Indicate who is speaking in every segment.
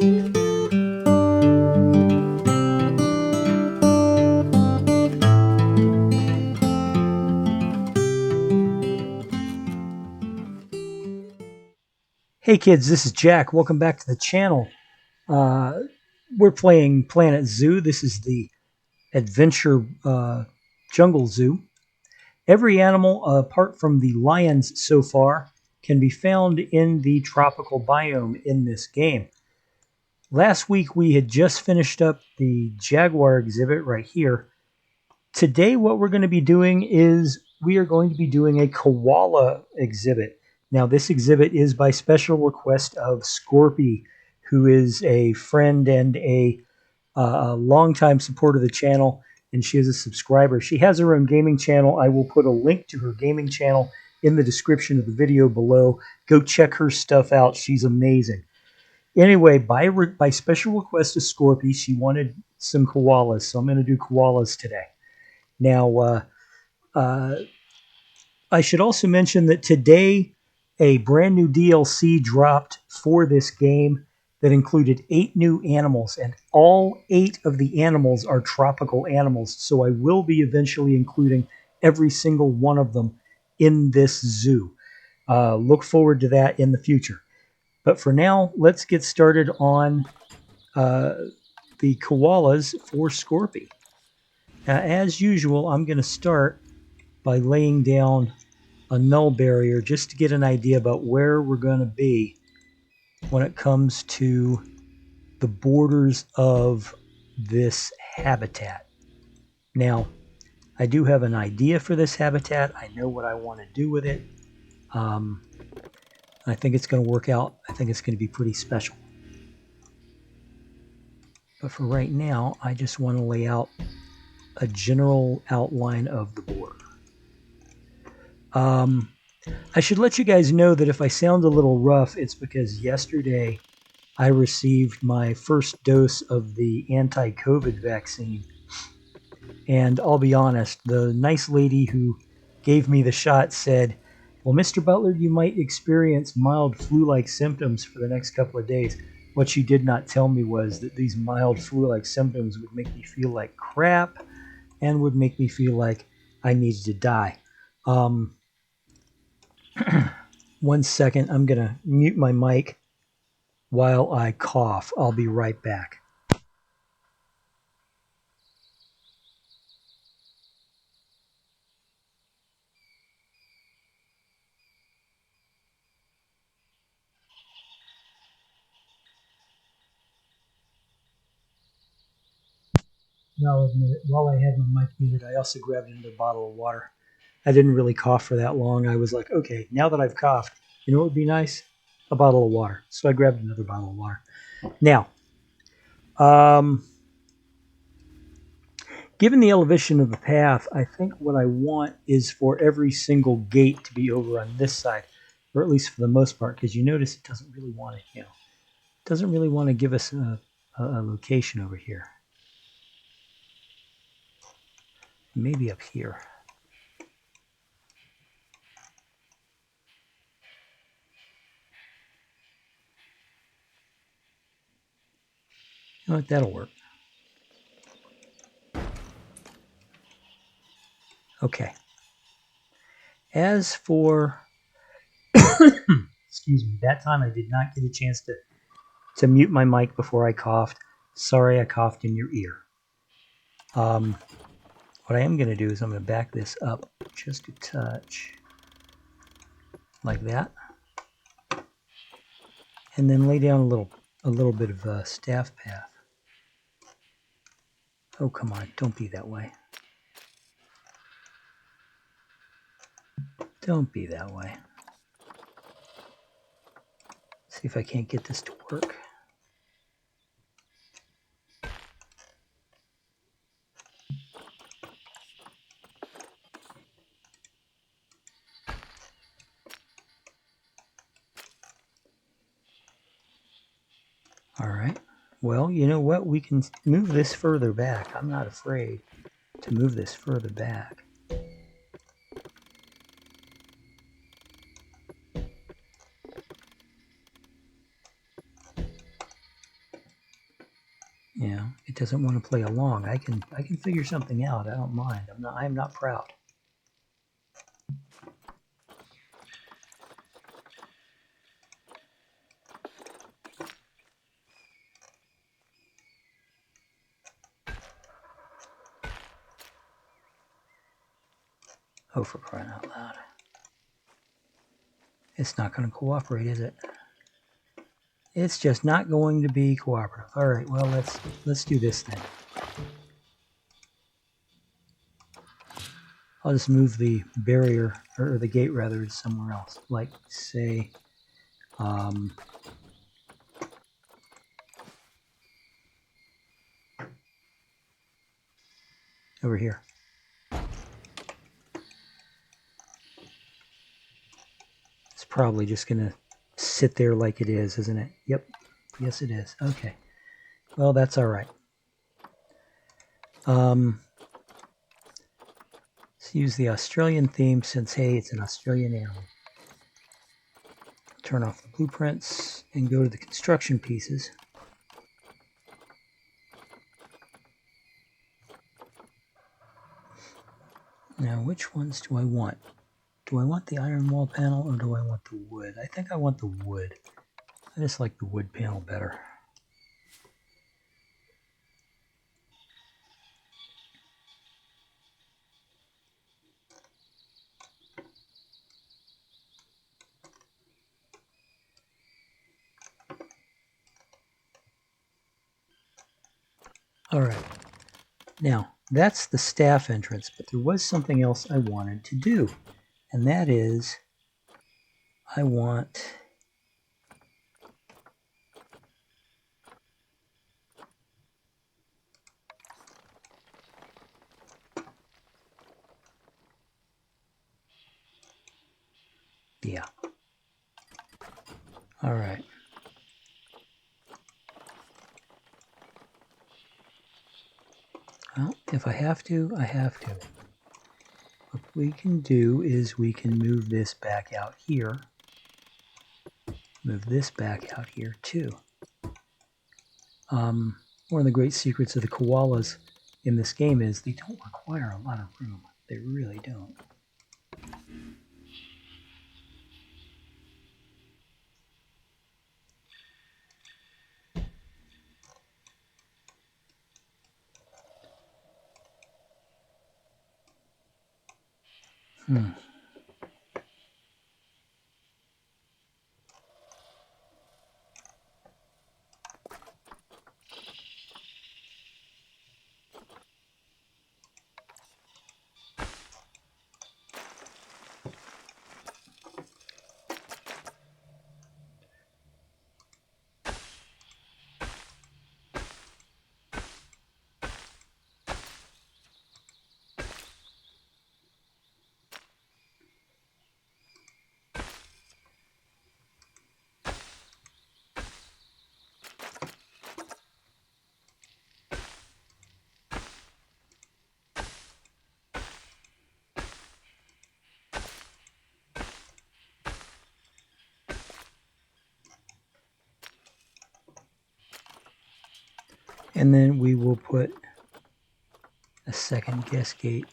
Speaker 1: Hey kids, this is Jack. Welcome back to the channel. We're playing Planet Zoo. This is the Adventure Jungle Zoo. Every animal, apart from the lions so far, can be found in the Tropical Biome in this game. Last week we had just finished up the Jaguar exhibit right here. Today what we're going to be doing is we are going to be doing a Koala exhibit. Now, this exhibit is by special request of Skorpi, who is a friend and a longtime supporter of the channel, and she is a subscriber. She has her own gaming channel. I will put a link to her gaming channel in the description of the video below. Go check her stuff out. She's amazing. Anyway, by special request of Skorpi, she wanted some koalas, so I'm going to do koalas today. Now, I should also mention that today a brand new DLC dropped for this game that included 8 new animals, and all 8 of the animals are tropical animals, so I will be eventually including every single one of them in this zoo. Look forward to that in the future. But for now, let's get started on the koalas for Skorpi. As usual, I'm going to start by laying down a null barrier just to get an idea about where we're going to be when it comes to the borders of this habitat. Now, I do have an idea for this habitat. I know what I want to do with it. I think it's going to work out. I think it's going to be pretty special. But for right now, I just want to lay out a general outline of the border. I should let you guys know that if I sound a little rough, it's because yesterday I received my first dose of the anti-COVID vaccine. And I'll be honest, the nice lady who gave me the shot said, well, Mr. Butler, you might experience mild flu-like symptoms for the next couple of days. What she did not tell me was that these mild flu-like symptoms would make me feel like crap and would make me feel like I needed to die. 1 second, I'm going to mute my mic while I cough. I'll be right back. Now, I'll admit it, while I had my mic muted, I also grabbed another bottle of water. I didn't really cough for that long. I was like, okay, now that I've coughed, you know what would be nice? A bottle of water. So I grabbed another bottle of water. Now, given the elevation of the path, I think what I want is for every single gate to be over on this side, or at least for the most part, because you notice it doesn't really want to, doesn't really want to give us a location over here. Maybe up here. You know what? That'll work. Okay. As for, excuse me, that time I did not get a chance to mute my mic before I coughed. Sorry I coughed in your ear. What I am going to do is I'm going to back this up just a touch, like that, and then lay down a little bit of a staff path. Oh, come on, don't be that way. Don't be that way. See if I can't get this to work. All right. Well, you know what? We can move this further back. I'm not afraid to move this further back. Yeah, it doesn't want to play along. I can figure something out. I don't mind. I'm not proud. Oh, for crying out loud. It's not going to cooperate, is it? It's just not going to be cooperative. All right, well, let's do this then. I'll just move the barrier, or the gate rather, somewhere else. Like, say, over here. It's probably just going to sit there like it is, isn't it? Yep. Yes, it is. Okay. Well, that's all right. Let's use the Australian theme since, hey, it's an Australian animal. Turn off the blueprints and go to the construction pieces. Now, which ones do I want? Do I want the iron wall panel or do I want the wood? I think I want the wood. I just like the wood panel better. All right. Now, that's the staff entrance, but there was something else I wanted to do, and that is I want yeah. All right. Well, if I have to, I have to. What we can do is we can move this back out here. Move this back out here too. One of the great secrets of the koalas in this game is they don't require a lot of room. They really don't. And then we will put a second guest gate.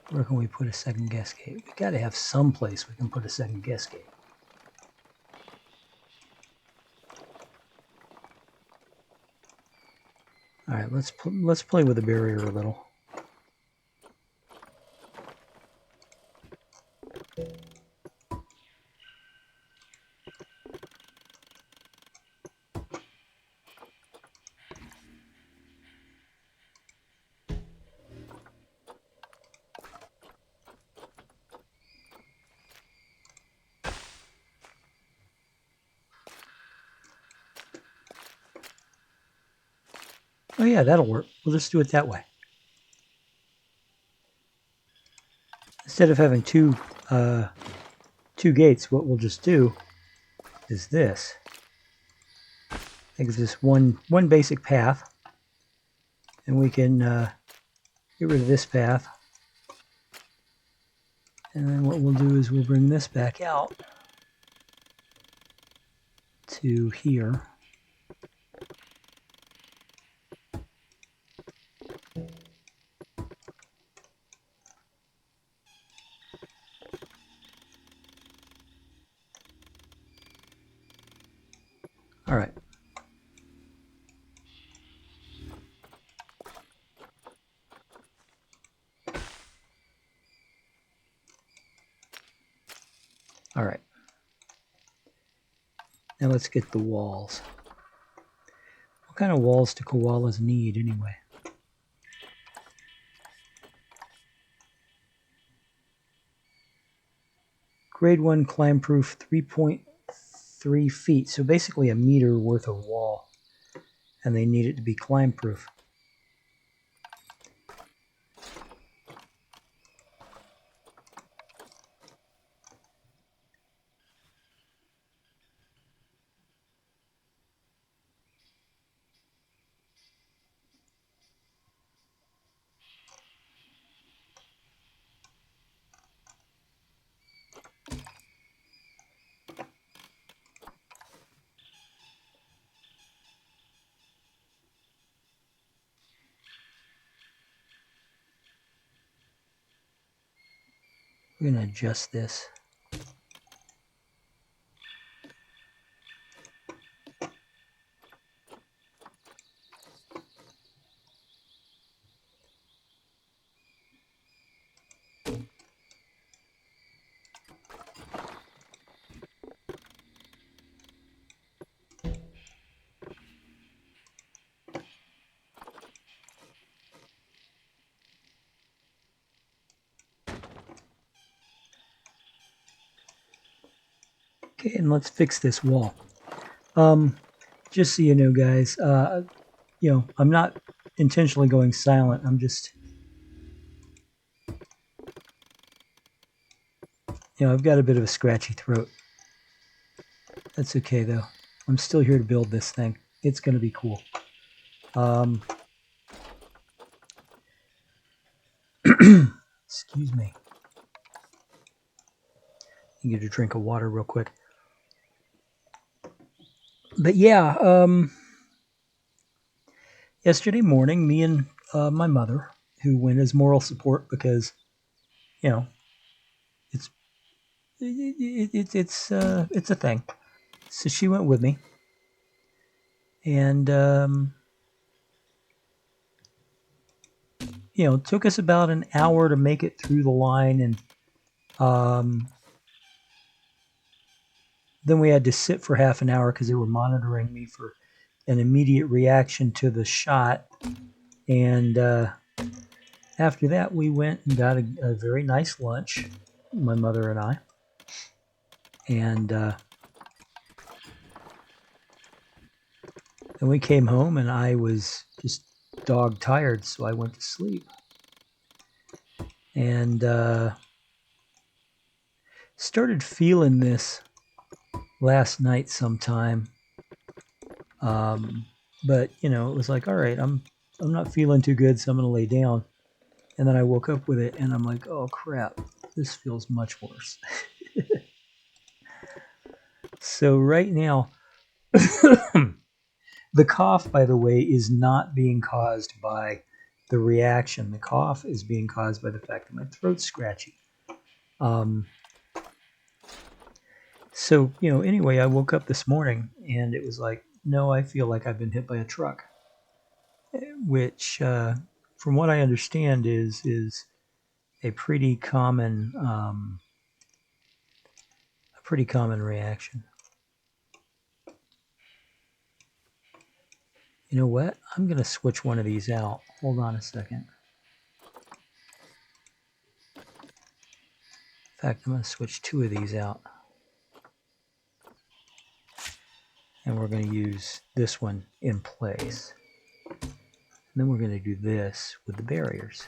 Speaker 1: Where can we put a second guest gate? We got to have some place we can put a second guest gate. All right, let's play with the barrier a little. Oh yeah, that'll work. We'll just do it that way. Instead of having two gates, what we'll just do is this. Think of this one basic path, and we can get rid of this path. And then what we'll do is we'll bring this back out to here. All right. All right. Now let's get the walls. What kind of walls do koalas need anyway? Grade 1 climb proof 3.3 feet. So basically a meter worth of wall. And they need it to be climb proof. We're going to adjust this. Okay, and let's fix this wall. Just so you know, guys, I'm not intentionally going silent. I'm just, I've got a bit of a scratchy throat. That's okay, though. I'm still here to build this thing. It's going to be cool. Excuse me. I get a drink of water real quick. But yeah, yesterday morning, me and my mother, who went as moral support because, it's a thing. So she went with me, and it took us about an hour to make it through the line, and then we had to sit for half an hour because they were monitoring me for an immediate reaction to the shot. And after that, we went and got a very nice lunch, my mother and I. And then we came home, and I was just dog tired, so I went to sleep. And started feeling this last night sometime. But it was like, all right, I'm not feeling too good, so I'm gonna lay down. And then I woke up with it, and I'm like, oh crap, this feels much worse. So right now, the cough, by the way, is not being caused by the reaction. The cough is being caused by the fact that my throat's scratchy. So, anyway, I woke up this morning, and it was like, no, I feel like I've been hit by a truck, which, from what I understand, is a pretty common reaction. You know what? I'm going to switch one of these out. Hold on a second. In fact, I'm going to switch two of these out. And we're going to use this one in place. And then we're going to do this with the barriers.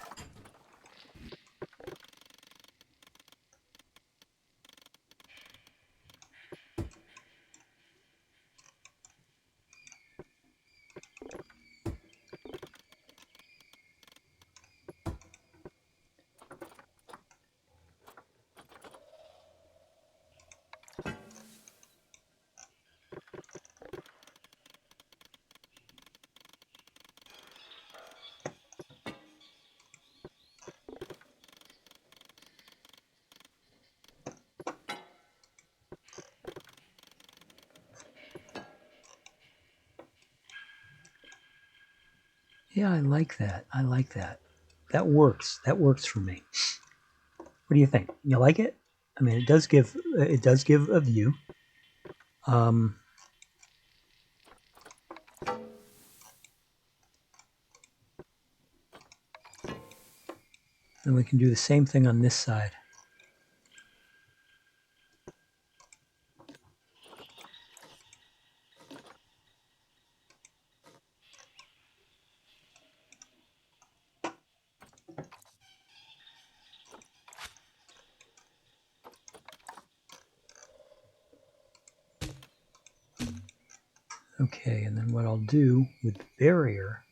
Speaker 1: Yeah, I like that. I like that. That works. That works for me. What do you think? You like it? I mean, it does give a view. And we can do the same thing on this side. Okay, and then what I'll do with the barrier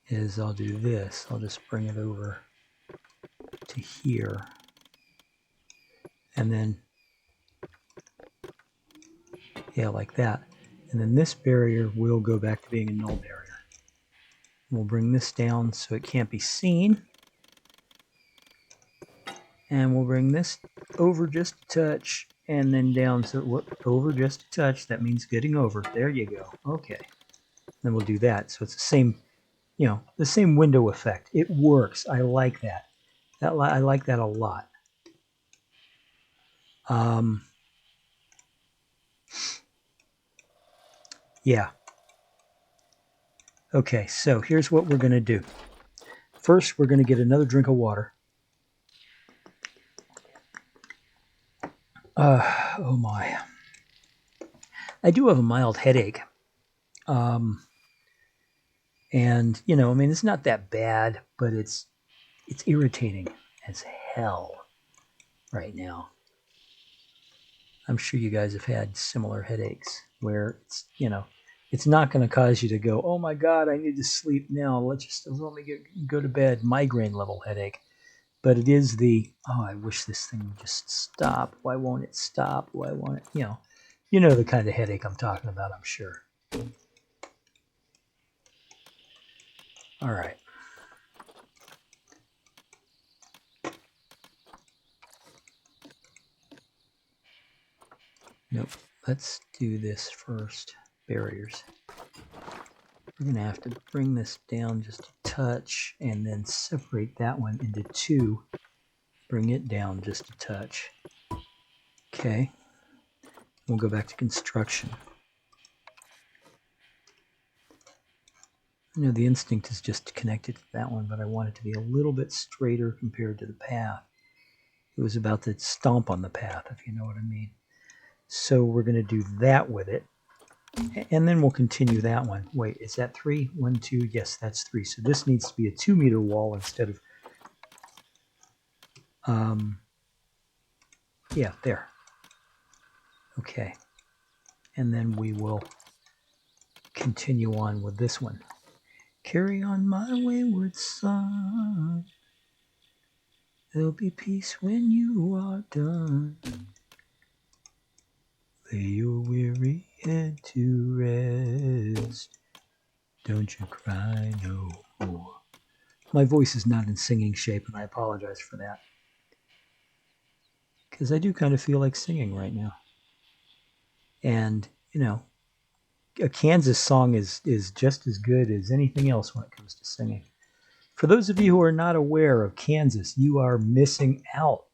Speaker 1: is I'll do this. I'll just bring it over to here. And then, yeah, like that. And then this barrier will go back to being a null barrier. We'll bring this down so it can't be seen. And we'll bring this over just a touch and then down. So over just a touch, that means getting over. There you go. Okay. Then we'll do that. So it's the same, the same window effect. It works. I like that. I like that a lot. Yeah. Okay, so here's what we're going to do. First, we're going to get another drink of water. Oh my. I do have a mild headache. And, I mean, it's not that bad, but it's irritating as hell right now. I'm sure you guys have had similar headaches where it's not going to cause you to go, oh my God, I need to sleep now. Let me go to bed. Migraine level headache. But it is I wish this thing would just stop. Why won't it stop? Why won't it, you know the kind of headache I'm talking about, I'm sure. All right. Nope. Let's do this first. Barriers. We're going to have to bring this down just a touch and then separate that one into two. Bring it down just a touch. Okay. We'll go back to construction. The instinct is just connected to that one, but I want it to be a little bit straighter compared to the path. It was about to stomp on the path, if you know what I mean. So we're going to do that with it. And then we'll continue that one. Wait, is that 3? 1, 2, yes, that's 3. So this needs to be a 2-meter wall instead of... yeah, there. Okay. And then we will continue on with this one. Carry on, my wayward son. There'll be peace when you are done. Lay your weary head to rest. Don't you cry no more. My voice is not in singing shape, and I apologize for that. Because I do kind of feel like singing right now. And, a Kansas song is just as good as anything else when it comes to singing. For those of you who are not aware of Kansas, you are missing out.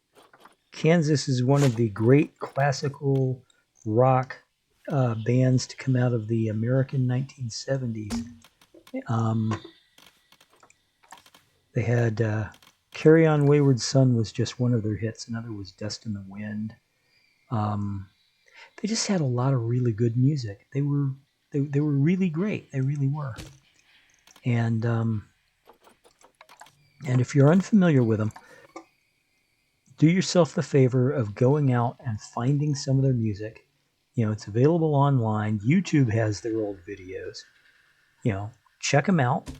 Speaker 1: Kansas is one of the great classical rock bands to come out of the American 1970s. They had Carry On Wayward Son was just one of their hits. Another was Dust in the Wind. They just had a lot of really good music. They were really great. They really were. And if you're unfamiliar with them, do yourself the favor of going out and finding some of their music. It's available online. YouTube has their old videos. Check them out.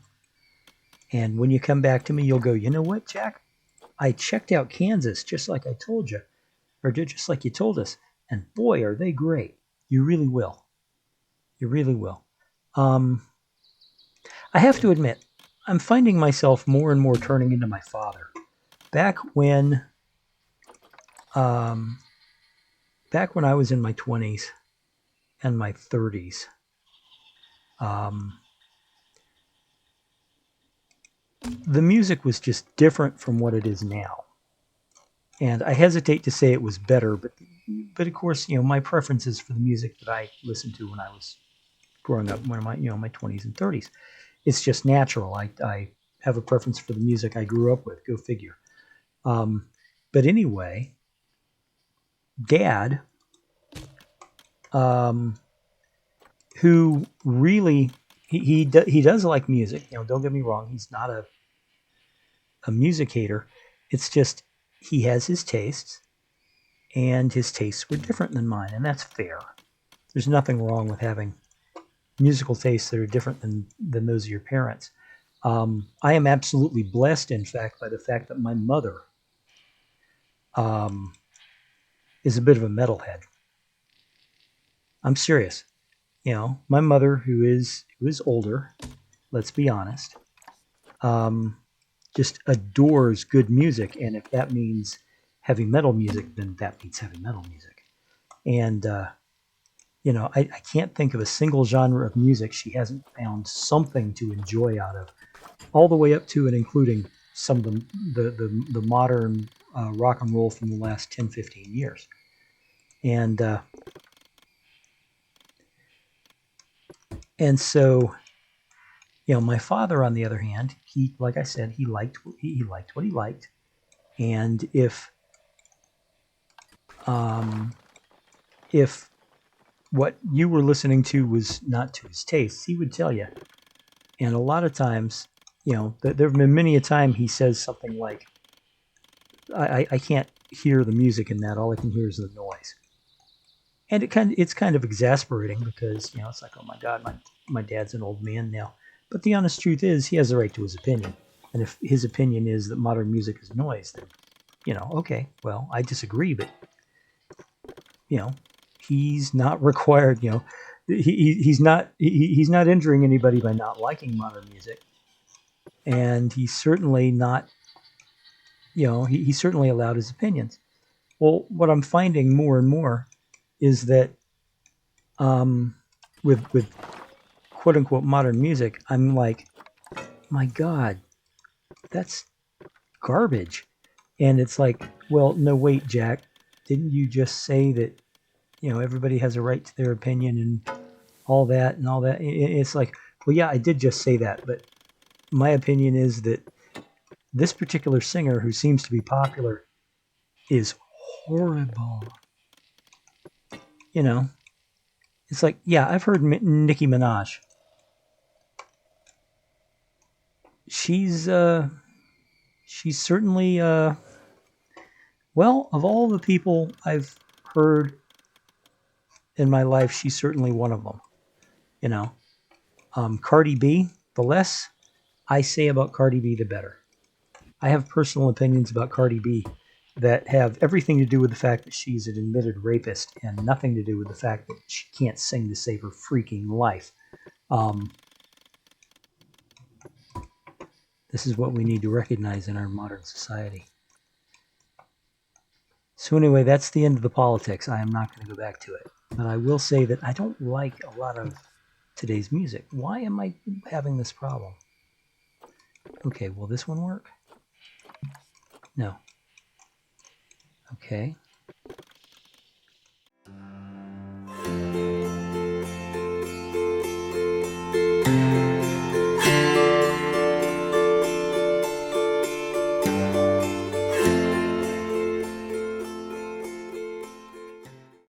Speaker 1: And when you come back to me, you'll go, you know what, Jack? I checked out Kansas just like I told you, or just like you told us. And boy, are they great. You really will. You really will. I have to admit, I'm finding myself more and more turning into my father. Back when I was in my 20s and my 30s, the music was just different from what it is now. And I hesitate to say it was better, but of course, my preferences for the music that I listened to when I was growing up, when my 20s and 30s. It's just natural. I have a preference for the music I grew up with. Go figure. But anyway, Dad, who really he does like music. Don't get me wrong. He's not a music hater. It's just he has his tastes, and his tastes were different than mine, and that's fair. There's nothing wrong with having musical tastes that are different than those of your parents. I am absolutely blessed, in fact, by the fact that my mother is a bit of a metalhead. I'm serious. My mother, who is older, let's be honest, just adores good music, and if that means heavy metal music, then that means heavy metal music. And I can't think of a single genre of music she hasn't found something to enjoy out of, all the way up to and including some of the modern rock and roll from the last 10, 15 years. And so, my father, on the other hand, he, like I said, he liked what he liked, and if what you were listening to was not to his taste, he would tell you. And a lot of times, there have been many a time he says something like, I can't hear the music in that. All I can hear is the noise. And it's kind of exasperating because, it's like, oh my God, my dad's an old man now. But the honest truth is he has the right to his opinion. And if his opinion is that modern music is noise, then, okay, well, I disagree, but, he's not required, he's not injuring anybody by not liking modern music. And he's certainly not, he's certainly allowed his opinions. Well, what I'm finding more and more is that with quote unquote modern music, I'm like, my God, that's garbage. And it's like, well, no, wait, Jack, didn't you just say that, everybody has a right to their opinion and all that and all that? It's like, well, yeah, I did just say that, but my opinion is that this particular singer who seems to be popular is horrible. It's like, yeah, I've heard Nicki Minaj. She's certainly well, of all the people I've heard in my life, she's certainly one of them. Cardi B, the less I say about Cardi B, the better. I have personal opinions about Cardi B that have everything to do with the fact that she's an admitted rapist and nothing to do with the fact that she can't sing to save her freaking life. This is what we need to recognize in our modern society. So anyway, that's the end of the politics. I am not going to go back to it. But I will say that I don't like a lot of today's music. Why am I having this problem? Okay, will this one work? No. Okay,